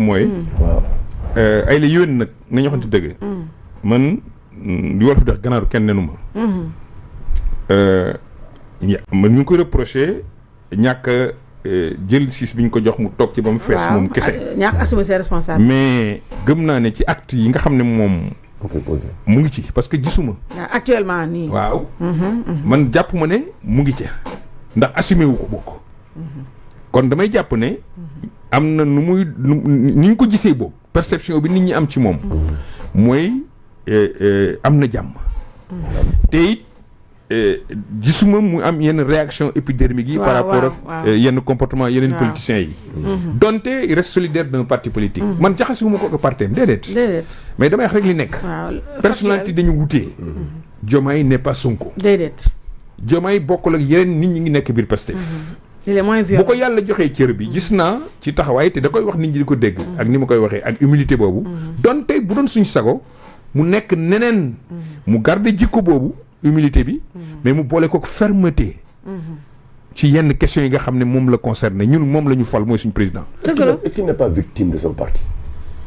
mooy. waaw ay la yéwén nag nañu waxante dëgg. man li wolof di wax ganaaru kenn nenu ma. man ñu ngi koy reproché ñàkk jël siis bi ñu ko jox mu toog ci ba mu fees. moom kese ñàkk assumer ses responsabilités. mais gëm naa ne ci acte yi nga xam ne moom. mu ngi ci parce que gisuma. actuellement nii. waaw. man jàpp ma ne mu ngi ci ndax assumé wu ko bokk. kon damay jàpp ne. am na nu muy ni ñu ko gisee boobu perception bi nit ñi am ci moom. mooy am na jàmm. te it gisuma mu am yenn réaction épidermique yi. par rapport ak yenn comportement yeneen politiciens yi. donte il reste solidaire d'un parti politique. man jaxasewuma ko ak parti am déedéet. mais damay wax rek li nekk. personnalité dañu wutee. Diomaye n'est pas Sonko. Diomaye bokkul ak yeneen nit ñi ngi nekk biir Pastef. bu ko yàlla joxee cër bi gis naa ci taxawaay te da koy wax nit ñi di ko dégg. ak ni ma koy waxee ak humilité boobu. donte bu doon suñ sago mu nekk neneen. mu garder jikko boobu humilité bi. mais mu boole ko fermeté. ci yenn questions yi nga xam ne moom la concerné ñun moom la ñu fal mooy suñu président. est-ce qu'il n'est pas victime de son parti.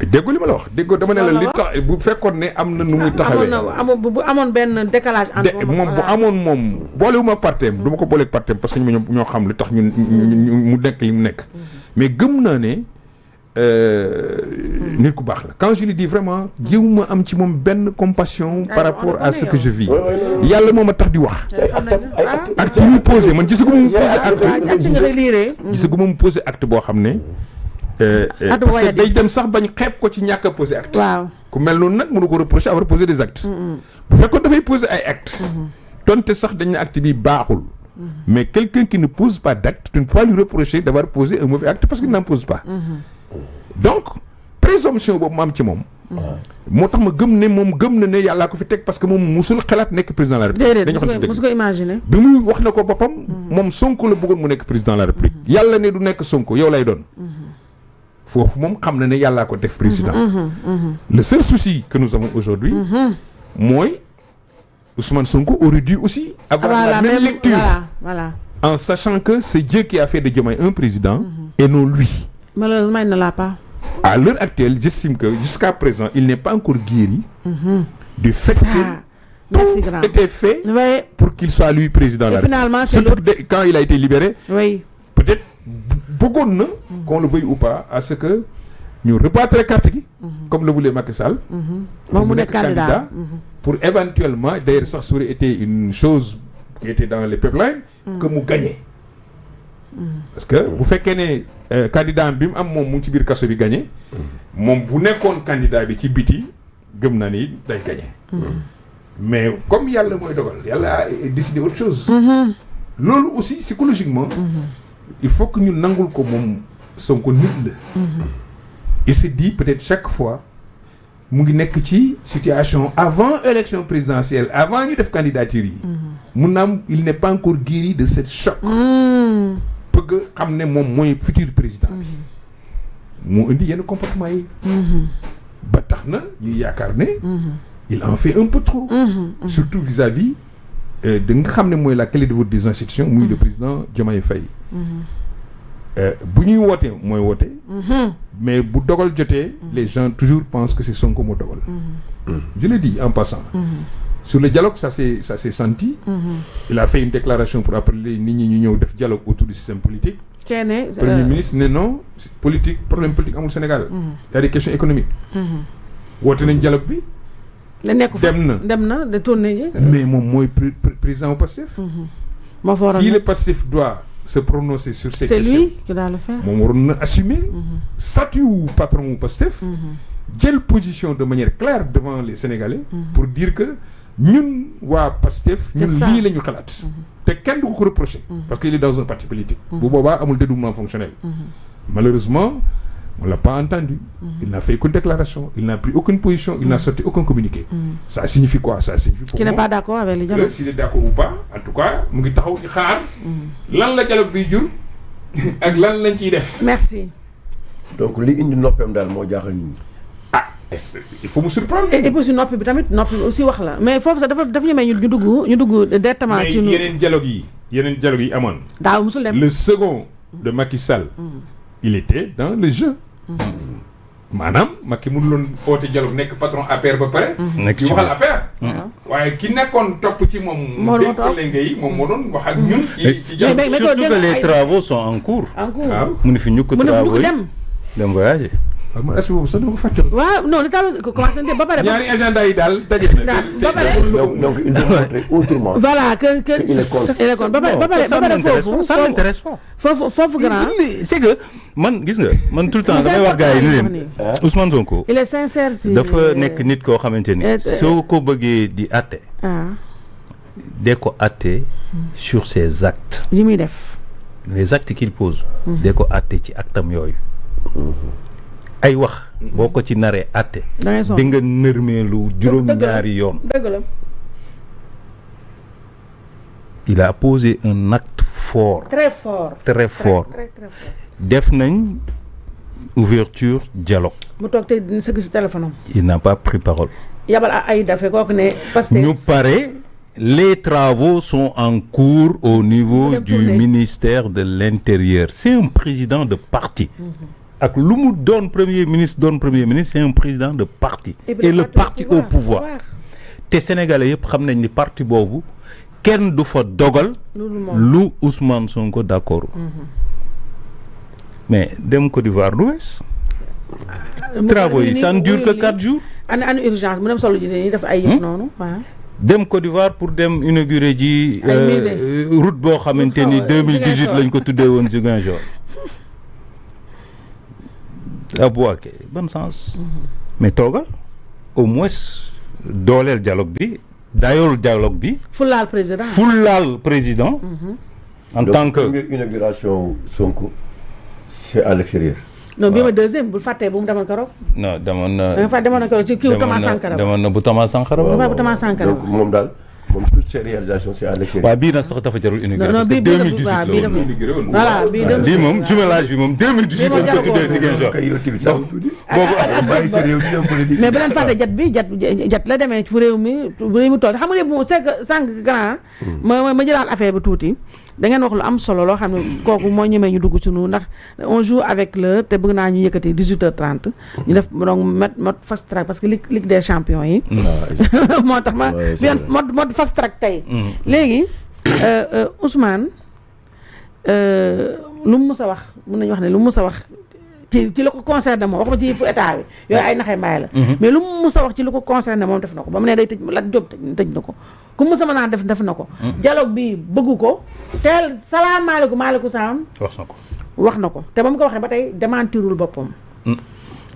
déggoo li ma la wax déggoo dama ne la li tax bu fekkoon ne am na nu muy taxawee. bu amoon benn décalage. entre moom bu amoon moom boolewuma parteem du ma ko booleeg parteem parce que ñoo xam li tax ñun mu nekk li mu nekk. mais gëm naa ne nit ku baax la quand je lui dis vraiment jéewuma am ci moom benn compassion par rapport à ce que je vis. yàlla moom a tax di wax. acte yi mu posé man gisaguma mu posé acte. gisaguma mu posé acte boo xam ne. parce que day dem sax bañ xeeb ko ci ñàkk a posé acte. ku mel noonu nag mënu ko reprocher avoir posé des actes. bu fekkoon dafay poser ay actes. tonte sax dañ ne acte bi baaxul. mais quelqu'un qui ne pose pas d'acte tu ne peux pas lui reprocher d'avoir posé un mauvais acte parce qu'il n'en pose pas. donc présomption boobu ma am ci moom. moo tax ma gëm ne moom gëm na ne yàllaa ko fi teg parce que moom musul xalaat nekk président de la république. déedéet musu ko imaginer. bi muy wax na ko boppam. moom Sonko la bëggoon mu nekk président de la république. yàlla ne du nekk Sonko yow lay doon. foofu moom xam na ne yàllaa ko def président. le seul souci que nous avons aujourd'hui mooy Ousmane Sonko aurait dû aussi avoir la même lecture. Voilà. En sachant que c'est Dieu qui a fait de Diomaye un président et non lui. Malheureusement, il ne l'a pas. À l'heure actuelle, j'estime que jusqu'à présent, il n'est pas encore guéri du fait que tout était fait pour qu'il soit lui président de la République. Surtout quand il a été libéré, peut-être beaucoup de qu'on le veuille ou pas, à ce que nous rebattre la carte comme le voulait Macky Sall, pour être candidat, pour éventuellement, d'ailleurs ça aurait été une chose qui était dans les pipelines, que nous gagnions. Parce que bu fekkee ne candidat bi mu am moom mu ngi ci biir kaso bi gagné moom bu nekkoon candidat bi ci biti gëm naa ni day gagné. Mais comme yàlla mooy dogal yàlla a décidé autre chose. loolu aussi psychologiquement. il faut que ñu nangul ko moom Sonko nit la. il se dit peut-être chaque fois mu ngi nekk ci situation avant élection présidentielle avant ñu def candidature yi. mun na am il n'est pas encore guéri de cette choc. bëgg xam ne moom mooy futur président bi moo indi yenn comportement yi ba tax na ñuy yaakaar ne il en fait un peu trop surtout vis-à-vis de nga xam ne mooy la clé de voûte des institutions muy le président Diomaye Faye bu ñuy wootee mooy woote mais bu dogal jotee les gens toujours pensent que c'est Sonko moo dogal je le dis en passant sur le dialogue ça s'est senti. Il a fait une déclaration pour appeler nit ñi ñu ñëw def dialogue autour du système politique. Premier ministre ne non politique problème politique amul Sénégal. Il y a des questions économiques. woote nañ dialogue bi. dem na de tourner ji. mais moom mooy président au Pastef. Si le Pastef doit se prononcer sur ces questions. C'est lui qui doit le faire. moom waroon na assumer. statut wu patron au Pastef. jël position de manière claire devant les Sénégalais. pour dire que. ñun waa Pastef ñun lii la ñu xalaat te kenn du ko reprocher parce qu'il est dans un parti politique bu boobaa amul dédoublement fonctionnel malheureusement on l'a pas entendu il n'a fait aucune déclaration il n'a pris aucune position il n'a sorti aucun communiqué ça signifie quoi ça signifie pour qu'il n'est pas d'accord avec le dialogue s'il est d'accord ou pas en tout cas mu ngi taxaw di xaar lan la dialogue bi jur ak lan lañ ciy def merci donc li indi noppeem daal moo jaaxal nit ñi il faut me surprendre. et puis si noppi bi tamit noppi aussi wax la mais foofu sax dafa ñu may ñu dugg directement ci mais yeneen dialogue yi amoon. daaw musul dem le second de Macky Sall. il était dans le jeu. maanaam Macky mënuloon oote dialogue nekk patron APR ba pare. nekk di ci waxal APR. waaye ki nekkoon topp ci moom. moo doon topp léegi moom moo doon wax ak ñun. ci dialogue mais surtout que les travaux sont en cours. waaw mu ne fi ñu ko travaux yi dem. dem voyager. waaw man est-ce que boobu sax dama ko fàtte. waaw non li tax commencé nañ ba pare. ñaari agenda yi daal daje na. ba pare donc il faut montrer autrement. voilà que il est contre. il est contre ba pare ça m'intéresse pas. foofu grand. c'est que man gis nga man tout le temps damay wax gars yi ni leen Ousmane Sonko. il est sincère si. dafa nekk nit koo xamante ni. soo ko bëggee di àtte. dee ko àtte sur ses actes. li muy def. les actes qu'il pose. dee ko àtte ci actam yooyu. ay wax boo ko ci naree àtte. di nga nërmeelu juróom-ñaari yoon. dëgg la. il a posé un acte fort. très fort. très fort. très fort. def nañ ouverture dialogue. mu toog tey dina sëgg si téléphone am. il n'a pas pris parole. yabal ay dafe kooku ne Pastef. ñu pare les travaux sont en cours au niveau du ministère de l'Intérieur. C'est un président de parti. ak lu mu doon premier ministre c'est un président de parti. Et le parti au pouvoir. te Sénégalais yëpp xam nañ ni parti boobu kenn du fa dogal. lu Ousmane Sonko d'accord. mais dem Côte d'Ivoire du wees. travaux yi ça ne dure que 4 jours. an urgence mu dem solo ji dañuy def ay yëf noonu waaw. dem Côte d'Ivoire pour dem inaugurer ji route boo xamante ni 2018 lañ ko tuddee woon Ziguinchor. Abouaké bon sens. mais toogal au moins dooleel dialogue bi dayool dialogue bi. fulaal président. en tant que première inauguration Sonko c'est à l'extérieur. non bii ma deuxième bu fàttee bu mu demoon keroog. non demoon na. da nga fa demoon na keroog ci kii Thomas Sankara. demoon na bu Thomas Sankara. bu Thomas Sankara. donc moom daal moom toutes ces réalisations c'est à l'extérieur. waaw bii nag sax dafa jarul inauguré. non parce que 2018 la woon voilà bii lii moom jumelage bi moom 2018 la ko tuddee Ziguinchor. kay yow tamit sax tuuti. boobu bàyyi sa réew di am politique. mais bu leen fàtte jat la demee fu réew mi toll xam nga ne bu c'est que sànq grand. ma jëlaat affaire bi tuuti. da ngeen wax lu am solo loo xam ne kooku moo ñemee ñu dugg suñu ndax on joue avec l'heure te bëgg naa ñu yëkkati 18h30. ñu def donc mode fast track parce que ligue des champions yi. moo tax ma bien mode fast track tey. léegi Ousmane lu mu mës a wax mën nañu wax ne lu mu mës a wax ci la ko concerné moom waxuma ci fu état bi yooyu ay naxee mbaay la. mais lu mu mës a wax ci lu ko concerné moom def na ko ba mu ne day tëj Lat Diop tëj na ko. ku mu sama naan def na ko. dialogue bi bëggu ko. teel salaamaaleykum maaleykum salaam. wax na ko te ba mu ko waxee ba tey démentirul boppam.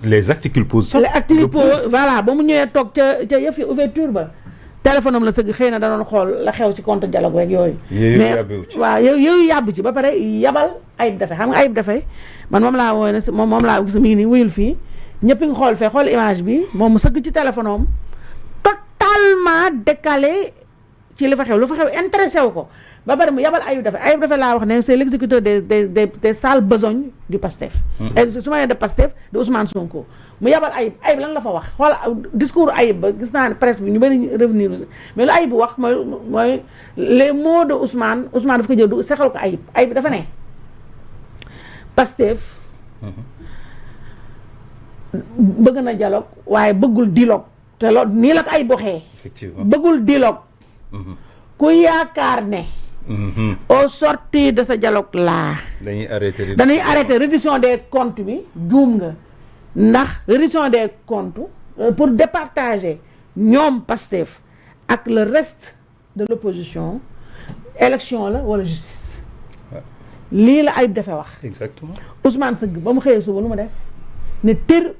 les actes qu'il pose. les actes qu'il pose voilà ba mu ñëwee toog ca yëf yi ouverture ba. téléphone am la sëgg xëy na da doon xool la xew ci compte dialogue rek yooyu. mais waaw yooyu yàbb ci ba pare yabal Ayib Daffé xam nga Ayib Daffé man moom laa woo ne si moom laa gis mi ngi nii wuyul fii ñëpp ngi xool fee xool image bi moom mu sëgg ci téléphone am totalement décalé. ci li fa xew intéressé wu ko ba bari mu yabal Ayib Daffé laa wax ne c'est l'exécuteur des sales besognes du PASTEF. su ma nee de PASTEF de Ousmane Sonko mu yabal Ayib lan la fa wax xool discours Ayib ba gis naa ne presse bi ñu bëri revenir mais lu Ayib wax mooy les mots de Ousmane daf ko jël du sexal ko Ayib dafa ne PASTEF bëgg na dialogue waaye bëggul dialogue te loolu nii la ko Ayib waxee. effectivement bëggul dialogue. ku yaakaar ne. au sortir de ce dialogue là. dañuy arrêter reddition des comptes bi juum nga ndax reddition des comptes pour départager ñoom Pastef ak le reste de l'opposition élection la wala justice. lii la Ayib Daffé wax. exactement Ousmane sëgg ba mu xëyee suba lu ma def ne tër.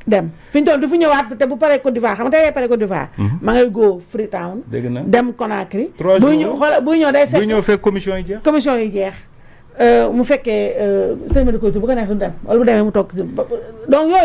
dem fi ñu toll du fi ñëwaat te bu paree Côte d'Ivoire xam nga tey paree Côte d'Ivoire. ma ngay go Freetown. dem Conakry. 3 jours buy ñëw day fekk. buy ñëw fekk commission yi jeex. mu fekkee sëñ bi di koy bu ko neex du dem wala bu demee mu toog donc yooyu.